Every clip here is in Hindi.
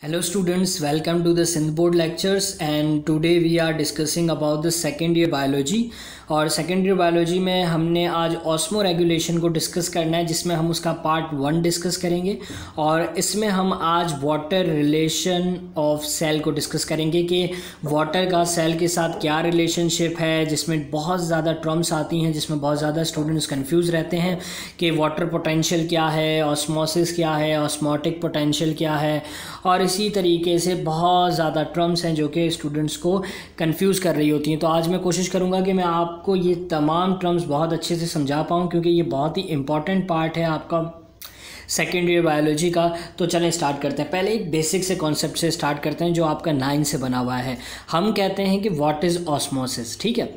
Hello students, welcome to the Sindh Board lectures and today we are discussing about the second year biology और सेकेंड ईयर बायोलॉजी में हमने आज ऑस्मो रेगुलेशन को डिस्कस करना है जिसमें हम उसका पार्ट 1 डिस्कस करेंगे और इसमें हम आज वाटर रिलेशन ऑफ सेल को डिस्कस करेंगे कि वाटर का सेल के साथ क्या रिलेशनशिप है, जिसमें बहुत ज़्यादा टर्म्स आती हैं जिसमें बहुत ज़्यादा स्टूडेंट्स कंफ्यूज रहते हैं कि वाटर पोटेंशियल क्या है, ऑस्मोसिस क्या है, ऑस्मोटिक पोटेंशियल क्या है और इसी तरीके से बहुत ज़्यादा टर्म्स हैं जो कि स्टूडेंट्स को कंफ्यूज कर रही होती हैं। तो आज मैं कोशिश करूँगा कि मैं आपको ये तमाम टर्म्स बहुत अच्छे से समझा पाऊँ क्योंकि ये बहुत ही इम्पॉर्टेंट पार्ट है आपका सेकेंड ईयर बायोलॉजी का। तो चलें स्टार्ट करते हैं। पहले एक बेसिक से कॉन्सेप्ट से स्टार्ट करते हैं जो आपका 9 से बना हुआ है। हम कहते हैं कि व्हाट इज़ ऑस्मोसिस। ठीक है,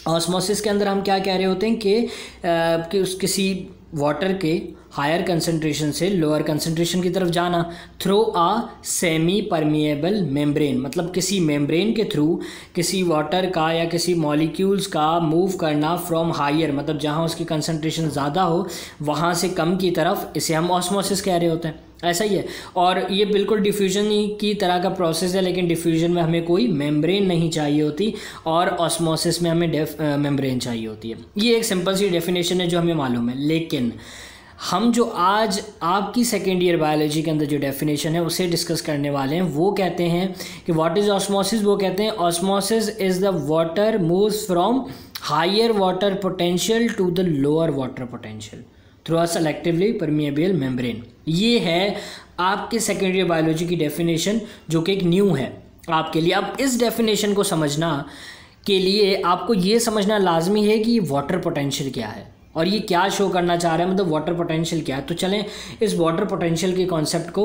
ऑस्मोसिस के अंदर हम क्या कह रहे होते हैं कि किसी वाटर के हायर कंसंट्रेशन से लोअर कंसंट्रेशन की तरफ जाना through a semi permeable membrane, मतलब किसी मेम्ब्रेन के थ्रू किसी वाटर का या किसी मॉलिक्यूल्स का मूव करना फ्रॉम हायर, मतलब जहाँ उसकी कंसंट्रेशन ज़्यादा हो वहाँ से कम की तरफ, इसे हम ऑस्मोसिस कह रहे होते हैं। ऐसा ही है और ये बिल्कुल डिफ्यूजन की तरह का प्रोसेस है, लेकिन डिफ्यूजन में हमें कोई मेम्ब्रेन नहीं चाहिए होती और ऑस्मोसिस में हमें मेम्ब्रेन चाहिए होती है। ये एक सिंपल सी डेफिनेशन है जो हमें मालूम है, लेकिन हम जो आज आपकी सेकेंड ईयर बायोलॉजी के अंदर जो डेफिनेशन है उसे डिस्कस करने वाले हैं वो कहते हैं कि व्हाट इज़ ऑस्मोसिस। वो कहते हैं osmosis is the water moves from higher water potential to the lower water potential through a selectively permeable membrane. ये है आपके सेकेंड ईयर बायोलॉजी की डेफिनेशन जो कि एक न्यू है आपके लिए। अब इस डेफिनेशन को समझना के लिए आपको ये समझना लाजमी है कि वाटर पोटेंशियल क्या है और ये क्या शो करना चाह रहा है, मतलब वाटर पोटेंशियल क्या है। तो चलें इस वाटर पोटेंशियल के कॉन्सेप्ट को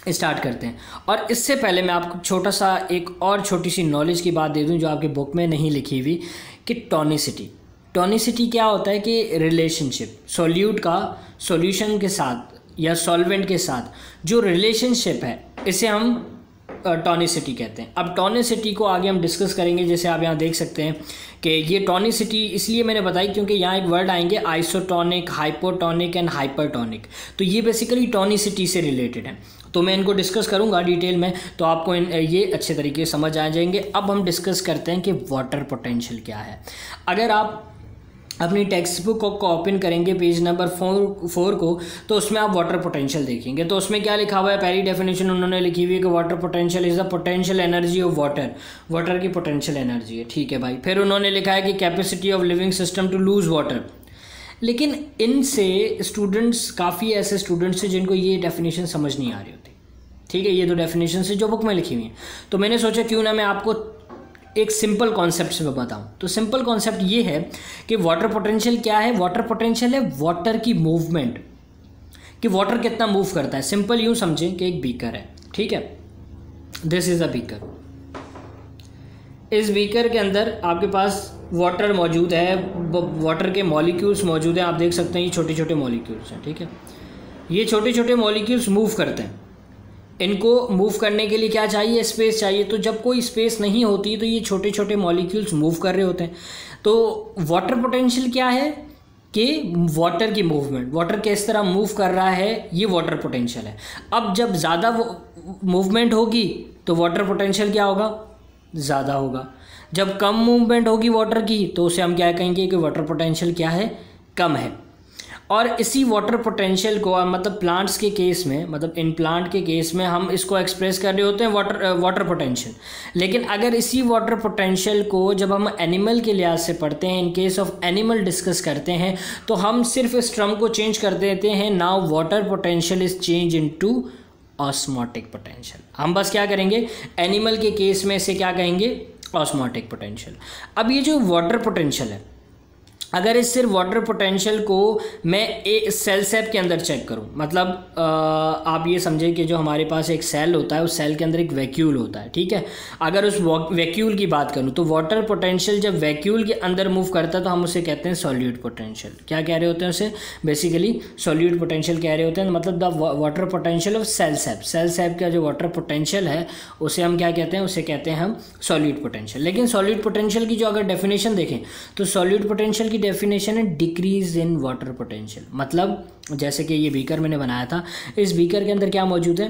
स्टार्ट करते हैं। और इससे पहले मैं आपको छोटा सा एक और छोटी सी नॉलेज की बात दे दूं जो आपके बुक में नहीं लिखी हुई कि टॉनिसिटी क्या होता है कि रिलेशनशिप सॉल्यूट का सॉल्यूशन के साथ या सॉल्वेंट के साथ जो रिलेशनशिप है इसे हम टॉनिसिटी कहते हैं। अब टॉनिसिटी को आगे हम डिस्कस करेंगे। जैसे आप यहाँ देख सकते हैं कि ये टॉनिसिटी इसलिए मैंने बताई क्योंकि यहाँ एक वर्ड आएंगे आइसोटोनिक, हाइपोटोनिक एंड हाइपरटोनिक, तो ये बेसिकली टॉनिसिटी से रिलेटेड है। तो मैं इनको डिस्कस करूँगा डिटेल में तो आपको ये अच्छे तरीके से समझ आ जाएंगे। अब हम डिस्कस करते हैं कि वाटर पोटेंशियल क्या है। अगर आप अपनी टेक्स्ट बुक को ओपन करेंगे पेज नंबर 4 को तो उसमें आप वाटर पोटेंशियल देखेंगे। तो उसमें क्या लिखा हुआ है, पहली डेफिनेशन उन्होंने लिखी हुई है कि water potential is the potential energy of water की पोटेंशियल एनर्जी है। ठीक है भाई। फिर उन्होंने लिखा है कि capacity of living system to lose water. लेकिन इनसे स्टूडेंट्स काफ़ी ऐसे स्टूडेंट्स हैं जिनको ये डेफिनेशन समझ नहीं आ रही होती। ठीक है, ये तो डेफिनेशन से जो बुक में लिखी हुई है। तो मैंने सोचा क्यों ना मैं आपको एक सिंपल कॉन्सेप्ट से मैं बताऊं। तो सिंपल कॉन्सेप्ट ये है कि वाटर पोटेंशियल क्या है। वाटर पोटेंशियल है वाटर की मूवमेंट, कि वाटर कितना मूव करता है। सिंपल यूं समझें कि एक बीकर है, ठीक है, दिस इज अ बीकर। इस बीकर के अंदर आपके पास वाटर मौजूद है, वाटर के मॉलिक्यूल्स मौजूद हैं। आप देख सकते हैं ये छोटे छोटे मॉलिक्यूल्स हैं, ठीक है। ये छोटे छोटे मॉलिक्यूल्स मूव करते हैं। इनको मूव करने के लिए क्या चाहिए, स्पेस चाहिए। तो जब कोई स्पेस नहीं होती तो ये छोटे छोटे मॉलिक्यूल्स मूव कर रहे होते हैं। तो वाटर पोटेंशियल क्या है कि वाटर की मूवमेंट, वाटर किस तरह मूव कर रहा है, ये वाटर पोटेंशियल है। अब जब ज़्यादा मूवमेंट होगी तो वाटर पोटेंशियल क्या होगा, ज़्यादा होगा। जब कम मूवमेंट होगी वाटर की तो उसे हम क्या कहेंगे कि वाटर पोटेंशियल क्या है, कम है। और इसी वाटर पोटेंशियल को मतलब प्लांट्स के केस में, मतलब इन प्लांट के केस में हम इसको एक्सप्रेस कर रहे होते हैं वाटर पोटेंशियल। लेकिन अगर इसी वाटर पोटेंशियल को जब हम एनिमल के लिहाज से पढ़ते हैं, in case of animal discuss करते हैं, तो हम सिर्फ इस टर्म को चेंज कर देते हैं। Now water potential is change into osmotic potential. हम बस क्या करेंगे, एनिमल के केस में इसे क्या कहेंगे, ऑस्मोटिक पोटेंशियल। अब ये जो वाटर पोटेंशियल है, अगर इस सिर्फ वाटर पोटेंशियल को मैं एक सेल सेप के अंदर चेक करूं, मतलब आप ये समझें कि जो हमारे पास एक सेल होता है उस सेल के अंदर एक वैक्यूल होता है, ठीक है। अगर उस वैक्यूल की बात करूं तो वाटर पोटेंशियल जब वैक्यूल के अंदर मूव करता है तो हम उसे कहते हैं सॉल्यूट पोटेंशियल। क्या कह रहे होते हैं उसे, बेसिकली सॉल्यूट पोटेंशियल कह रहे होते हैं, मतलब the water potential of cell sap का जो वाटर पोटेंशियल है उसे हम क्या कहते हैं, उसे कहते हैं हम सॉल्यूट पोटेंशियल। लेकिन सॉल्यूट पोटेंशियल की जो अगर डेफिनेशन देखें तो सॉल्यूट पोटेंशियल की डेफिनेशन है डिक्रीज इन वाटर पोटेंशियल, मतलब जैसे कि ये बीकर मैंने बनाया था, इस बीकर के अंदर क्या मौजूद है,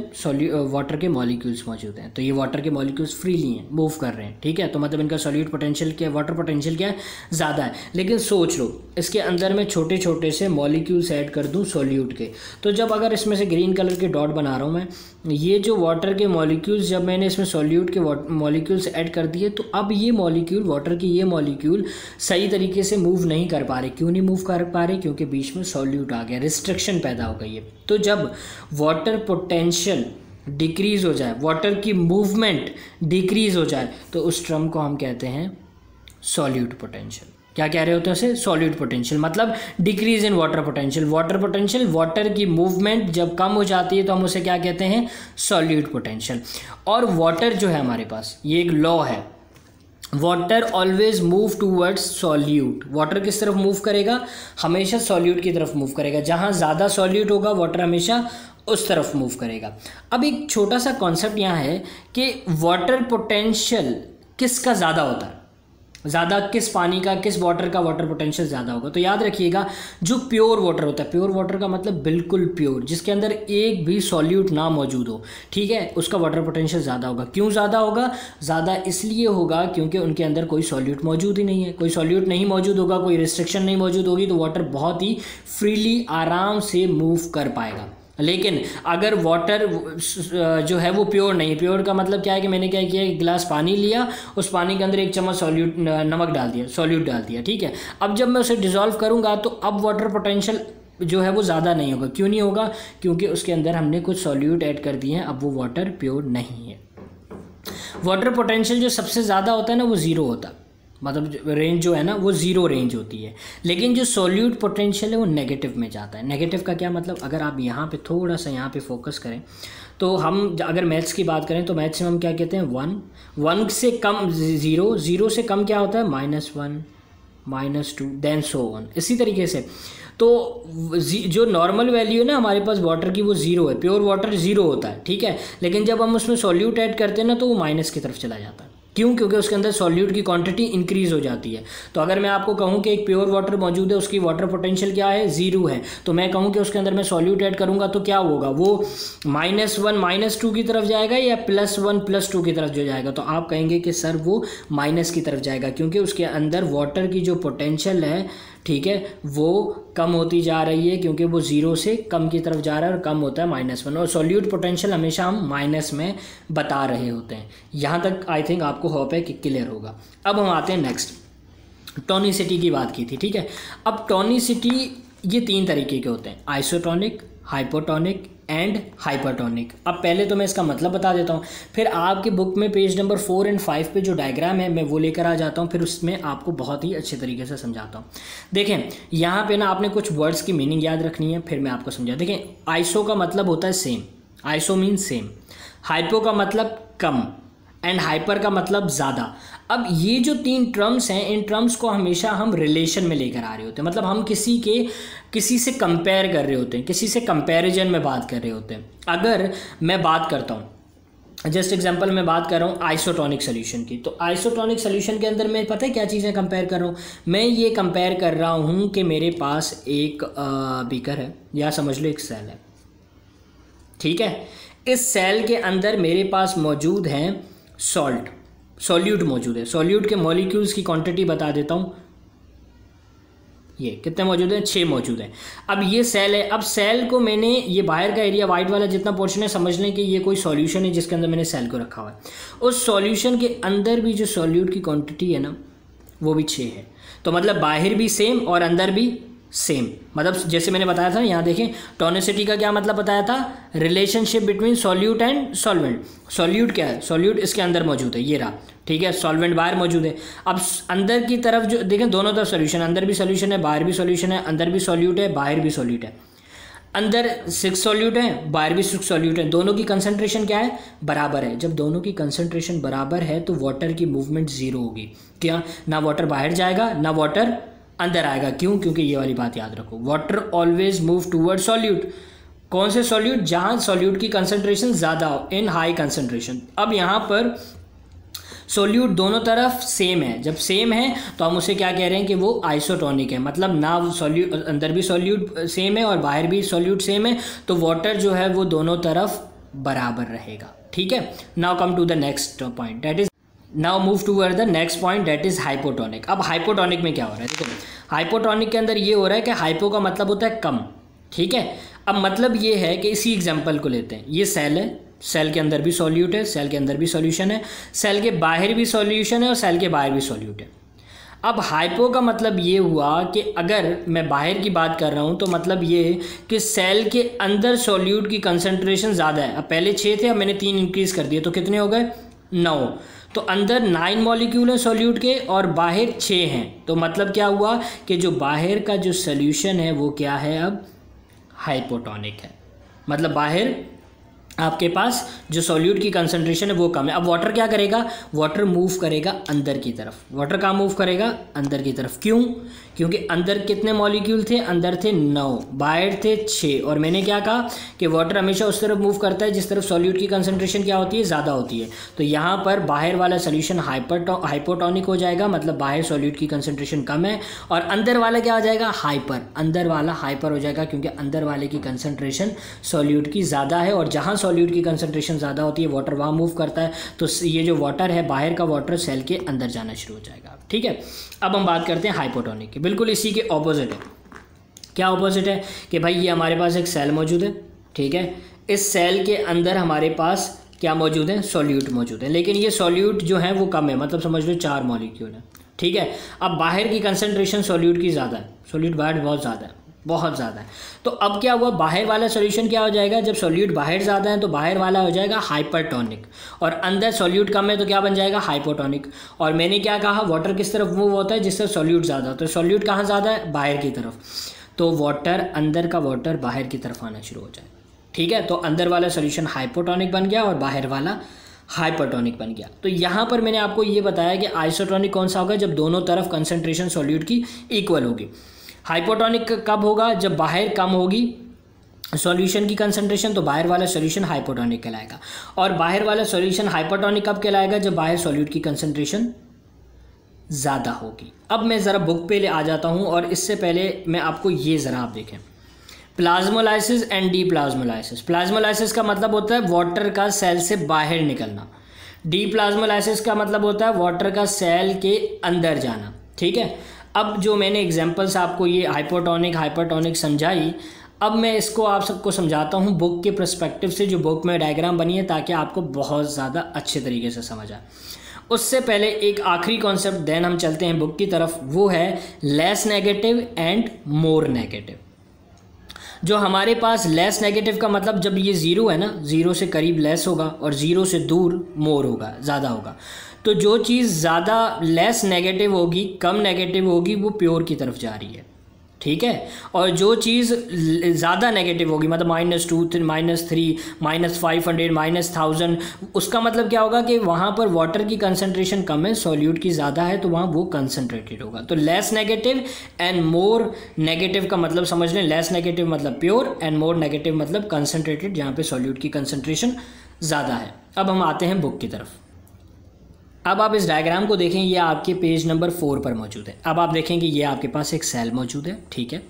वाटर के मॉलिक्यूल्स मौजूद हैं। तो ये वाटर के मॉलिक्यूल्स फ्रीली हैं, मूव कर रहे हैं, ठीक है। तो मतलब इनका सॉल्यूट पोटेंशियल क्या है, वाटर पोटेंशियल क्या है, ज़्यादा है। लेकिन सोच लो इसके अंदर मैं छोटे छोटे से मॉलिक्यूल्स ऐड कर दूँ सॉल्यूट के, तो जब अगर इसमें से ग्रीन कलर के डॉट बना रहा हूँ मैं, ये जो वाटर के मॉलिक्यूल्स जब मैंने इसमें सॉल्यूट के मॉलिक्यूल्स ऐड कर दिए, तो अब ये मॉलिक्यूल, वाटर की ये मॉलिक्यूल सही तरीके से मूव नहीं कर पा रहे। क्यों नहीं मूव कर पा रहे, क्योंकि बीच में सॉल्यूट आ गया, रिस्ट्रिक्शन पैदा हो गई है। तो जब वाटर पोटेंशियल डिक्रीज़ हो जाए, वाटर की मूवमेंट डिक्रीज़ हो जाए, तो उस टर्म को हम कहते हैं सॉल्यूट पोटेंशियल। क्या कह रहे होते हैं उसे, सॉल्यूट पोटेंशियल, मतलब decrease in water potential. Water potential, water की मूवमेंट जब कम हो जाती है तो हम उसे क्या कहते हैं, सॉल्यूट पोटेंशियल। और वाटर जो है हमारे पास, ये एक लॉ है, water always move towards solute. Water किस तरफ मूव करेगा, हमेशा सॉल्यूट की तरफ मूव करेगा। जहाँ ज़्यादा सॉल्यूट होगा वाटर हमेशा उस तरफ मूव करेगा। अब एक छोटा सा कॉन्सेप्ट यहाँ है कि वाटर पोटेंशियल किसका ज़्यादा होता है, ज़्यादा किस पानी का, किस वाटर का वाटर पोटेंशियल ज़्यादा होगा। तो याद रखिएगा, जो प्योर वाटर होता है, प्योर वाटर का मतलब बिल्कुल प्योर, जिसके अंदर एक भी सॉल्यूट ना मौजूद हो, ठीक है, उसका वाटर पोटेंशियल ज़्यादा होगा। क्यों ज़्यादा होगा, ज़्यादा इसलिए होगा क्योंकि उनके अंदर कोई सॉल्यूट मौजूद ही नहीं है। कोई सॉल्यूट नहीं मौजूद होगा, कोई रिस्ट्रिक्शन नहीं मौजूद होगी, तो वाटर बहुत ही फ्रीली, आराम से मूव कर पाएगा। लेकिन अगर वाटर जो है वो प्योर नहीं, प्योर का मतलब क्या है कि मैंने क्या किया, एक गिलास पानी लिया, उस पानी के अंदर एक चम्मच सॉल्यूट नमक डाल दिया, सॉल्यूट डाल दिया, ठीक है। अब जब मैं उसे डिसॉल्व करूँगा तो अब वाटर पोटेंशियल जो है वो ज़्यादा नहीं होगा। क्यों नहीं होगा, क्योंकि उसके अंदर हमने कुछ सॉल्यूट ऐड कर दिए हैं, अब वो वाटर प्योर नहीं है। वाटर पोटेंशियल जो सबसे ज़्यादा होता है ना, वो ज़ीरो होता है, मतलब रेंज जो है ना वो ज़ीरो रेंज होती है। लेकिन जो सॉल्यूट पोटेंशियल है वो नेगेटिव में जाता है। नेगेटिव का क्या मतलब, अगर आप यहाँ पे थोड़ा सा यहाँ पे फोकस करें, तो हम अगर मैथ्स की बात करें तो मैथ्स में हम क्या कहते हैं, 1 से कम 0, 0 से कम क्या होता है, -1, -2, देन सो ऑन। इसी तरीके से तो जो नॉर्मल वैल्यू है ना हमारे पास वाटर की, वो 0 है, प्योर वाटर 0 होता है, ठीक है। लेकिन जब हम उसमें सॉल्यूट ऐड करते हैं ना तो वो माइनस की तरफ चला जाता है। क्यों, क्योंकि उसके अंदर सॉल्यूट की क्वांटिटी इंक्रीज हो जाती है। तो अगर मैं आपको कहूं कि एक प्योर वाटर मौजूद है, उसकी वाटर पोटेंशियल क्या है, 0 है, तो मैं कहूं कि उसके अंदर मैं सॉल्यूट ऐड करूंगा तो क्या होगा, वो -1 -2 की तरफ जाएगा या +1 +2 की तरफ जो जाएगा। तो आप कहेंगे कि सर वो माइनस की तरफ जाएगा, क्योंकि उसके अंदर वाटर की जो पोटेंशियल है, ठीक है, वो कम होती जा रही है, क्योंकि वो 0 से कम की तरफ जा रहा है और कम होता है -1। और सॉल्यूट पोटेंशियल हमेशा हम माइनस में बता रहे होते हैं। यहाँ तक आई थिंक आपको होप है कि क्लियर होगा। अब हम आते हैं नेक्स्ट, टोनिसिटी की बात की थी, ठीक है। अब टोनिसिटी ये 3 तरीके के होते हैं, आइसोटोनिक, हाइपोटोनिक एंड हाइपरटोनिक। अब पहले तो मैं इसका मतलब बता देता हूँ, फिर आपके बुक में पेज नंबर 4 और 5 पे जो डायग्राम है मैं वो लेकर आ जाता हूँ, फिर उसमें आपको बहुत ही अच्छे तरीके से समझाता हूँ। देखें यहाँ पे ना आपने कुछ वर्ड्स की मीनिंग याद रखनी है, फिर मैं आपको समझा। देखें, आइसो का मतलब होता है same, iso mean same, hypo का मतलब कम, एंड हाइपर का मतलब ज़्यादा। अब ये जो 3 टर्म्स हैं, इन टर्म्स को हमेशा हम रिलेशन में लेकर आ रहे होते हैं, मतलब हम किसी से कंपेयर कर रहे होते हैं, किसी से कंपैरिजन में बात कर रहे होते हैं। अगर मैं बात करता हूँ, जस्ट एग्जांपल मैं बात कर रहा हूँ आइसोटोनिक सोल्यूशन की, तो आइसोटोनिक सोल्यूशन के अंदर मैं पता है क्या चीज़ें कंपेयर कर रहा हूँ, मैं ये कंपेयर कर रहा हूँ कि मेरे पास एक बीकर है, या समझ लो एक सेल है, ठीक है। इस सेल के अंदर मेरे पास मौजूद हैं सॉल्यूट मौजूद है। सॉल्यूट के मॉलिक्यूल्स की क्वांटिटी बता देता हूँ, ये कितने मौजूद हैं, 6 मौजूद हैं। अब ये सेल है, अब सेल को मैंने, ये बाहर का एरिया वाइट वाला जितना पोर्शन है, समझ लें कि ये कोई सॉल्यूशन है जिसके अंदर मैंने सेल को रखा हुआ है। उस सॉल्यूशन के अंदर भी जो सॉल्यूट की क्वांटिटी है ना वो भी 6 है। तो मतलब बाहर भी सेम और अंदर भी सेम, मतलब जैसे मैंने बताया था, यहाँ देखें टोनिसिटी का क्या मतलब बताया था, relationship between solute and solvent. Solute क्या है, सॉल्यूट इसके अंदर मौजूद है, ये रहा, ठीक है, सॉल्वेंट बाहर मौजूद है। अब अंदर की तरफ जो देखें, दोनों तरफ सॉल्यूशन, अंदर भी सॉल्यूशन है, बाहर भी सॉल्यूशन है, अंदर भी सॉल्यूट है, बाहर भी सॉल्यूट है। अंदर 6 सॉल्यूट है, बाहर भी 6 सॉल्यूट है, दोनों की कंसंट्रेशन क्या है, बराबर है। जब दोनों की कंसंट्रेशन बराबर है तो वाटर की मूवमेंट 0 होगी। क्या, ना वाटर बाहर जाएगा ना वाटर अंदर आएगा। क्यों, क्योंकि ये वाली बात याद रखो, water always move toward solute. कौन से सॉल्यूट, जहां सॉल्यूट की कंसंट्रेशन ज़्यादा हो, इन हाई कंसंट्रेशन। अब यहाँ पर सोल्यूट दोनों तरफ सेम है, जब सेम है तो हम उसे क्या कह रहे हैं कि वो आइसोटोनिक है, मतलब ना सोल्यूट अंदर भी सोल्यूट सेम है और बाहर भी सोल्यूट सेम है, तो वाटर जो है वो दोनों तरफ बराबर रहेगा। ठीक है, now come to the next point, that is now move toward the next point, that is hypotonic. अब हाइपोटोनिक में क्या हो रहा है, देखो हाइपोटोनिक के अंदर ये हो रहा है कि हाइपो का मतलब होता है कम। ठीक है, अब मतलब ये है कि इसी एग्जांपल को लेते हैं, ये सेल है, सेल के अंदर भी सॉल्यूट है, सेल के अंदर भी सॉल्यूशन है, सेल के बाहर भी सॉल्यूशन है और सेल के बाहर भी सॉल्यूट है। अब हाइपो का मतलब ये हुआ कि अगर मैं बाहर की बात कर रहा हूँ तो मतलब ये कि सेल के अंदर सॉल्यूट की कंसंट्रेशन ज़्यादा है। अब पहले 6 थे, अब मैंने 3 इंक्रीज़ कर दिए, तो कितने हो गए 9। तो अंदर 9 मॉलिक्यूल हैं सॉल्यूट के और बाहर 6 हैं, तो मतलब क्या हुआ कि जो बाहर का जो सॉल्यूशन है वो क्या है, अब हाइपोटोनिक है। मतलब बाहर आपके पास जो सॉल्यूट की कंसंट्रेशन है वो कम है। अब वाटर क्या करेगा, वाटर मूव करेगा अंदर की तरफ। वाटर कहाँ मूव करेगा, अंदर की तरफ। क्यों, क्योंकि अंदर कितने मॉलिक्यूल थे, अंदर थे 9, बाहर थे 6। और मैंने क्या कहा कि वाटर हमेशा उस तरफ मूव करता है जिस तरफ सॉल्यूट की कंसंट्रेशन क्या होती है, ज़्यादा होती है। तो यहाँ पर बाहर वाला सोल्यूशन हाइपोटोनिक हो जाएगा, मतलब बाहर सॉल्यूट की कंसंट्रेशन कम है, और अंदर वाला क्या हो जाएगा, हाइपर। अंदर वाला हाइपर हो जाएगा क्योंकि अंदर वाले की कंसंट्रेशन सॉल्यूट की ज़्यादा है, और जहाँ सॉल्यूट की कंसंट्रेशन ज़्यादा होती है वाटर वहाँ मूव करता है, तो ये जो वाटर है बाहर का वाटर सेल के अंदर जाना शुरू हो जाएगा। ठीक है, अब हम बात करते हैं हाइपोटोनिक की। बिल्कुल इसी के ऑपोजिट है। क्या ऑपोजिट है कि भाई ये हमारे पास एक सेल मौजूद है। ठीक है, इस सेल के अंदर हमारे पास क्या मौजूद है, सॉल्यूट मौजूद है, लेकिन ये सॉल्यूट जो है वो कम है, मतलब समझ लो 4 मॉलिक्यूल है। ठीक है, अब बाहर की कंसंट्रेशन सॉल्यूट की ज़्यादा है, सॉल्यूट बाहर बहुत ज़्यादा है, बहुत ज़्यादा है। तो अब क्या हुआ, बाहर वाला सॉल्यूशन क्या हो जाएगा, जब सॉल्यूट बाहर ज़्यादा है तो बाहर वाला हो जाएगा हाइपरटोनिक, और अंदर सॉल्यूट कम है तो क्या बन जाएगा, हाइपोटोनिक। और मैंने क्या कहा, वाटर किस तरफ मूव होता है, जिस तरफ सॉल्यूट ज़्यादा होता है। सॉल्यूट कहाँ ज़्यादा है, बाहर की तरफ, तो वाटर अंदर का वाटर बाहर की तरफ आना शुरू हो जाए। ठीक है, तो अंदर वाला सॉल्यूशन हाइपोटोनिक बन गया और बाहर वाला हाइपरटोनिक बन गया। तो यहाँ पर मैंने आपको ये बताया कि आइसोटोनिक कौन सा होगा, जब दोनों तरफ कंसंट्रेशन सॉल्यूट की इक्वल होगी। हाइपोटोनिक कब होगा, जब बाहर कम होगी सॉल्यूशन की कंसंट्रेशन, तो बाहर वाला सॉल्यूशन हाइपोटोनिक कहलाएगा। और बाहर वाला सॉल्यूशन हाइपोटोनिक कब कहलाएगा, जब बाहर सॉल्यूट की कंसंट्रेशन ज़्यादा होगी। अब मैं ज़रा बुक पे ले आ जाता हूँ, और इससे पहले मैं आपको ये ज़रा आप देखें, plasmolysis and D plasmolysis. Plasmolysis का मतलब होता है वाटर का सेल से बाहर निकलना। डी प्लाज्मोलाइसिस का मतलब होता है वाटर का सेल के अंदर जाना। ठीक है, अब जो मैंने एग्जांपल्स आपको ये हाइपोटोनिक समझाई, अब मैं इसको आप सबको समझाता हूँ बुक के पर्सपेक्टिव से, जो बुक में डायग्राम बनी है, ताकि आपको बहुत ज़्यादा अच्छे तरीके से समझ आए। उससे पहले एक आखिरी कॉन्सेप्ट, देन हम चलते हैं बुक की तरफ, वो है less negative and more negative. जो हमारे पास लेस नेगेटिव का मतलब, जब ये ज़ीरो है ना, ज़ीरो से करीब लेस होगा और ज़ीरो से दूर मोर होगा, ज़्यादा होगा। तो जो चीज़ ज़्यादा लेस नेगेटिव होगी, कम नेगेटिव होगी, वो प्योर की तरफ जा रही है। ठीक है, और जो चीज़ ज़्यादा नेगेटिव होगी, मतलब -2, -3, -500, -1000, उसका मतलब क्या होगा कि वहाँ पर वाटर की कंसंट्रेशन कम है, सॉल्यूट की ज़्यादा है, तो वहाँ वो कंसंट्रेटेड होगा। तो less negative and more negative का मतलब समझ लें, लेस नेगेटिव मतलब प्योर एंड मोर नेगेटिव मतलब कंसंट्रेटेड, जहाँ पे सॉल्यूट की कंसंट्रेशन ज़्यादा है। अब हम आते हैं बुक की तरफ। अब आप इस डायग्राम को देखें, ये आपके पेज नंबर 4 पर मौजूद है। अब आप देखेंगे ये आपके पास एक सेल मौजूद है। ठीक है,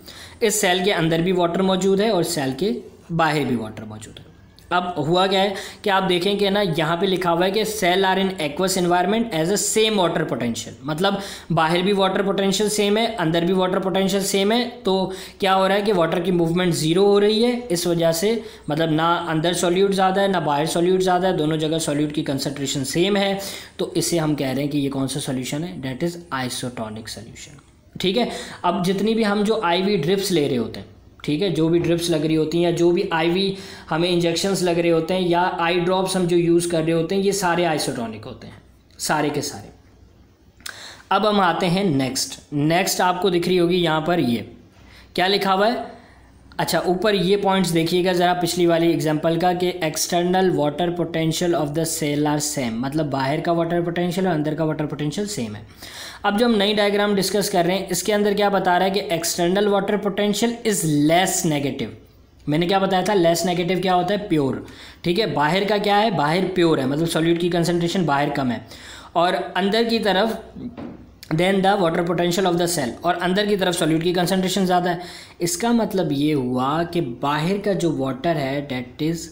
इस सेल के अंदर भी वाटर मौजूद है और सेल के बाहर भी वाटर मौजूद है। अब हुआ क्या है कि आप देखेंगे ना, यहाँ पे लिखा हुआ है कि cell are in aqueous environment as a same water potential, मतलब बाहर भी वाटर पोटेंशियल सेम है, अंदर भी वाटर पोटेंशियल सेम है। तो क्या हो रहा है कि वाटर की मूवमेंट ज़ीरो हो रही है, इस वजह से मतलब ना अंदर सॉल्यूट ज़्यादा है ना बाहर सॉल्यूट ज़्यादा है, दोनों जगह सॉल्यूट की कंसंट्रेशन सेम है। तो इसे हम कह रहे हैं कि ये कौन सा सोल्यूशन है, डेट इज़ आइसोटोनिक सोल्यूशन। ठीक है, अब जितनी भी हम जो IV ड्रिप्स ले रहे होते हैं, ठीक है, जो भी ड्रिप्स लग रही होती हैं या जो भी IV हमें इंजेक्शंस लग रहे होते हैं या आई ड्रॉप्स हम जो यूज़ कर रहे होते हैं, ये सारे आइसोटोनिक होते हैं, सारे के सारे। अब हम आते हैं नेक्स्ट आपको दिख रही होगी यहाँ पर, ये क्या लिखा हुआ है। अच्छा, ऊपर ये पॉइंट्स देखिएगा ज़रा पिछली वाली एग्जांपल का, कि external water potential of the cell are same, मतलब बाहर का वाटर पोटेंशियल और अंदर का वाटर पोटेंशियल सेम है। अब जो हम नई डायग्राम डिस्कस कर रहे हैं, इसके अंदर क्या बता रहा है कि external water potential is less negative. मैंने क्या बताया था, लेस नेगेटिव क्या होता है, प्योर। ठीक है, बाहर का क्या है, बाहर प्योर है, मतलब सॉल्यूट की कंसंट्रेशन बाहर कम है। और अंदर की तरफ then the water potential of the cell, और अंदर की तरफ सॉल्यूट की कंसंट्रेशन ज़्यादा है। इसका मतलब ये हुआ कि बाहर का जो वाटर है डेट इज़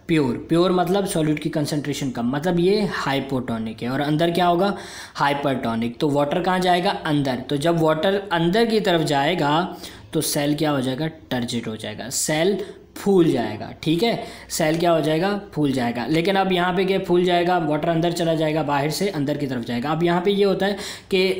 प्योर मतलब सॉल्यूट की कंसंट्रेशन कम, मतलब ये हाइपोटोनिक है, और अंदर क्या होगा, हाइपरटोनिक। तो वाटर कहाँ जाएगा, अंदर। तो जब वाटर अंदर की तरफ जाएगा तो सेल क्या हो जाएगा, टर्जिड हो जाएगा, सेल फूल जाएगा। ठीक है, सेल क्या हो जाएगा, फूल जाएगा। लेकिन अब यहाँ पे क्या, फूल जाएगा, वाटर अंदर चला जाएगा, बाहर से अंदर की तरफ जाएगा। अब यहाँ पे ये होता है कि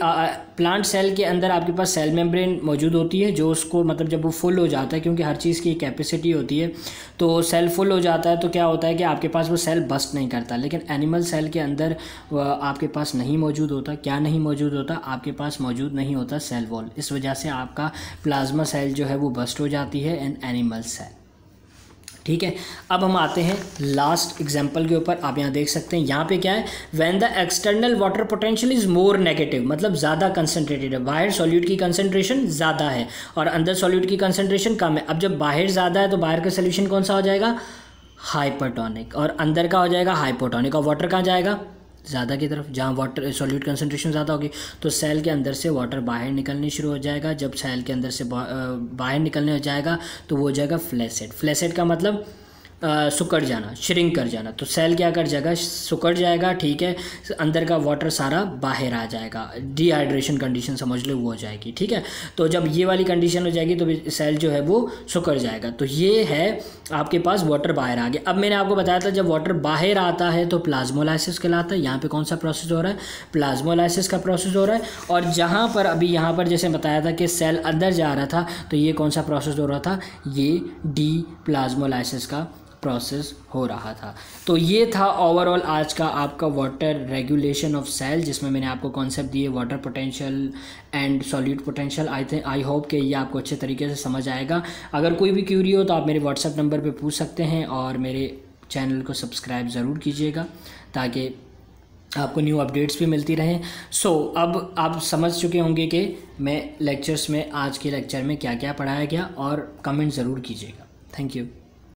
प्लांट सेल के अंदर आपके पास सेल मेम्ब्रेन मौजूद होती है, जो उसको मतलब जब वो फुल हो जाता है, क्योंकि हर चीज़ की कैपेसिटी होती है, तो सेल फुल हो जाता है तो क्या होता है कि आपके पास वो सेल बस्ट नहीं करता। लेकिन एनिमल सेल के अंदर आपके पास नहीं मौजूद होता। क्या नहीं मौजूद होता, आपके पास मौजूद नहीं होता सेल वॉल। इस वजह से आपका प्लाज्मा सेल जो है वो बस्ट हो जाती है इन एनिमल सेल। ठीक है, अब हम आते हैं लास्ट एग्जाम्पल के ऊपर। आप यहाँ देख सकते हैं, यहाँ पे क्या है, when the external water potential is more negative, मतलब ज़्यादा कंसनट्रेटेड है, बाहर सॉल्यूट की कंसंट्रेशन ज़्यादा है और अंदर सॉल्यूट की कंसंट्रेशन कम है। अब जब बाहर ज़्यादा है तो बाहर का सोल्यूशन कौन सा हो जाएगा, हाइपरटोनिक, और अंदर का हो जाएगा हाइपोटोनिक। और वाटर कहाँ जाएगा, ज़्यादा की तरफ, जहाँ वाटर सॉल्यूट कंसंट्रेशन ज़्यादा होगी तो सेल के अंदर से वाटर बाहर निकलनी शुरू हो जाएगा। जब सेल के अंदर से बाहर निकलने हो जाएगा तो वो हो जाएगा फ्लैसेड। फ्लैसेड का मतलब सुकड़ जाना, श्रिंक कर जाना। तो सेल क्या कर जाएगा, सुकड़ जाएगा। ठीक है, अंदर का वाटर सारा बाहर आ जाएगा, डिहाइड्रेशन कंडीशन समझ लो वो हो जाएगी। ठीक है, तो जब ये वाली कंडीशन हो जाएगी तो सेल जो है वो सुकड़ जाएगा। तो ये है आपके पास वाटर बाहर आ गया। अब मैंने आपको बताया था जब वाटर बाहर आता है तो प्लाज्मोलाइसिस कहलाता है। यहाँ पे कौन सा प्रोसेस हो रहा है, प्लाज्मोलाइसिस का प्रोसेस हो रहा है। और जहाँ पर अभी यहाँ पर जैसे बताया था कि सेल अंदर जा रहा था, तो ये कौन सा प्रोसेस हो रहा था, ये डी प्लाज्मोलाइसिस का प्रोसेस हो रहा था। तो ये था ओवरऑल आज का आपका वाटर रेगुलेशन ऑफ सेल, जिसमें मैंने आपको कॉन्सेप्ट दिए water potential and solute potential. I hope कि ये आपको अच्छे तरीके से समझ आएगा। अगर कोई भी क्यूरी हो तो आप मेरे व्हाट्सएप नंबर पे पूछ सकते हैं, और मेरे चैनल को सब्सक्राइब ज़रूर कीजिएगा ताकि आपको न्यू अपडेट्स भी मिलती रहें। अब आप समझ चुके होंगे कि मैं लेक्चर्स में, आज के लेक्चर में क्या क्या पढ़ाया गया, और कमेंट ज़रूर कीजिएगा। Thank you.